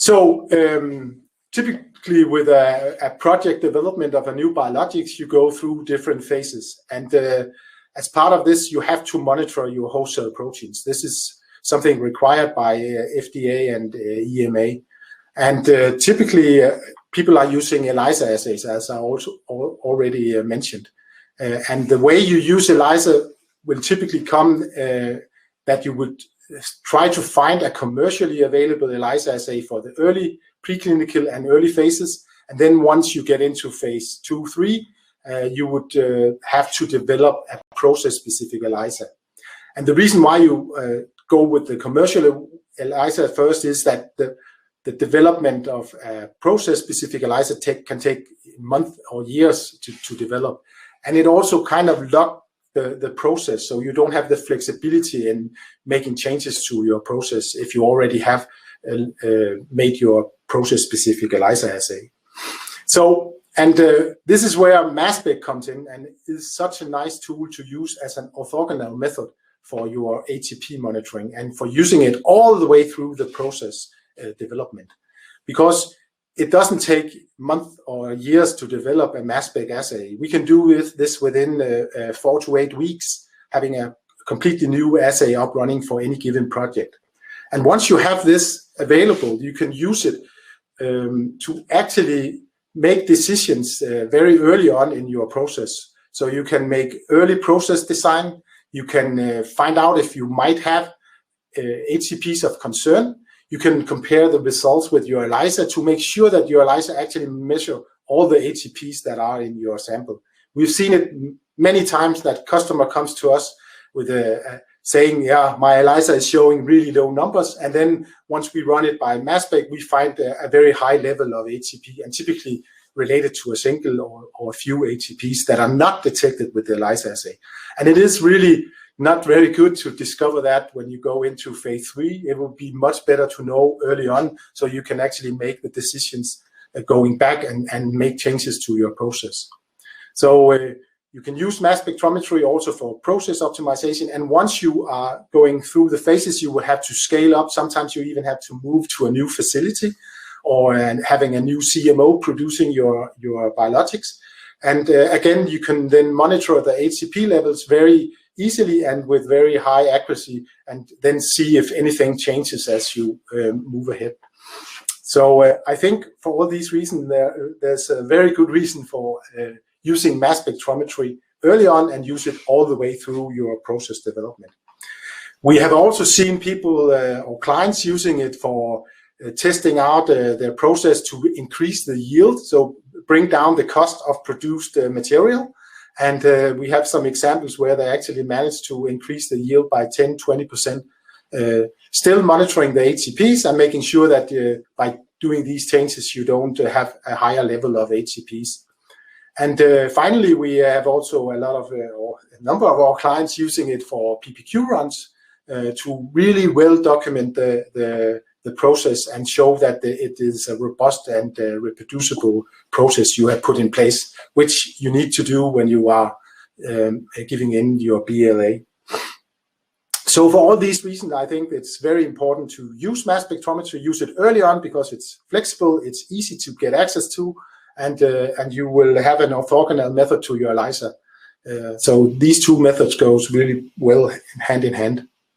So typically with a project development of a new biologics, you go through different phases. And as part of this, you have to monitor your host cell proteins. This is something required by FDA and EMA. And typically, people are using ELISA assays, as I also already mentioned. And the way you use ELISA will typically come that you would try to find a commercially available ELISA assay for the early preclinical and early phases. And then once you get into phase 2, 3, you would have to develop a process-specific ELISA. And the reason why you go with the commercial ELISA first is that the development of a process-specific ELISA can take months or years to develop. And it also kind of locks the process, so you don't have the flexibility in making changes to your process if you already have made your process-specific ELISA assay. So, and this is where Massbit comes in, and is such a nice tool to use as an orthogonal method for your HCP monitoring and for using it all the way through the process development, because it doesn't take months or years to develop a Massbit assay. We can do this within 4 to 8 weeks, having a completely new assay up running for any given project. And once you have this available, you can use it to actually make decisions very early on in your process. So you can make early process design. You can find out if you might have HCPs of concern. You can compare the results with your ELISA to make sure that your ELISA actually measure all the HCPs that are in your sample. We've seen it many times that customer comes to us with saying, yeah, my ELISA is showing really low numbers. And then once we run it by Massbit, we find a very high level of HCP, and typically related to a single or a few HCPs that are not detected with the ELISA assay. And it is really not very good to discover that when you go into phase 3. It will be much better to know early on, so you can actually make the decisions going back and make changes to your process. So you can use mass spectrometry also for process optimization. And once you are going through the phases, you will have to scale up. Sometimes you even have to move to a new facility or having a new CMO producing your biologics. And again, you can then monitor the HCP levels very easily and with very high accuracy, and then see if anything changes as you move ahead. So I think for all these reasons, there's a very good reason for using mass spectrometry early on and use it all the way through your process development. We have also seen people or clients using it for testing out their process to increase the yield, so bring down the cost of produced material. And we have some examples where they actually managed to increase the yield by 10–20%, still monitoring the HCPs and making sure that by doing these changes, you don't have a higher level of HCPs. And finally, we have also a number of our clients using it for PPQ runs to really well document the process and show that it is a robust and reproducible process you have put in place, which you need to do when you are giving in your BLA. So for all these reasons, I think it's very important to use mass spectrometry, use it early on because it's flexible, it's easy to get access to, and you will have an orthogonal method to your ELISA. So these two methods goes really well hand in hand.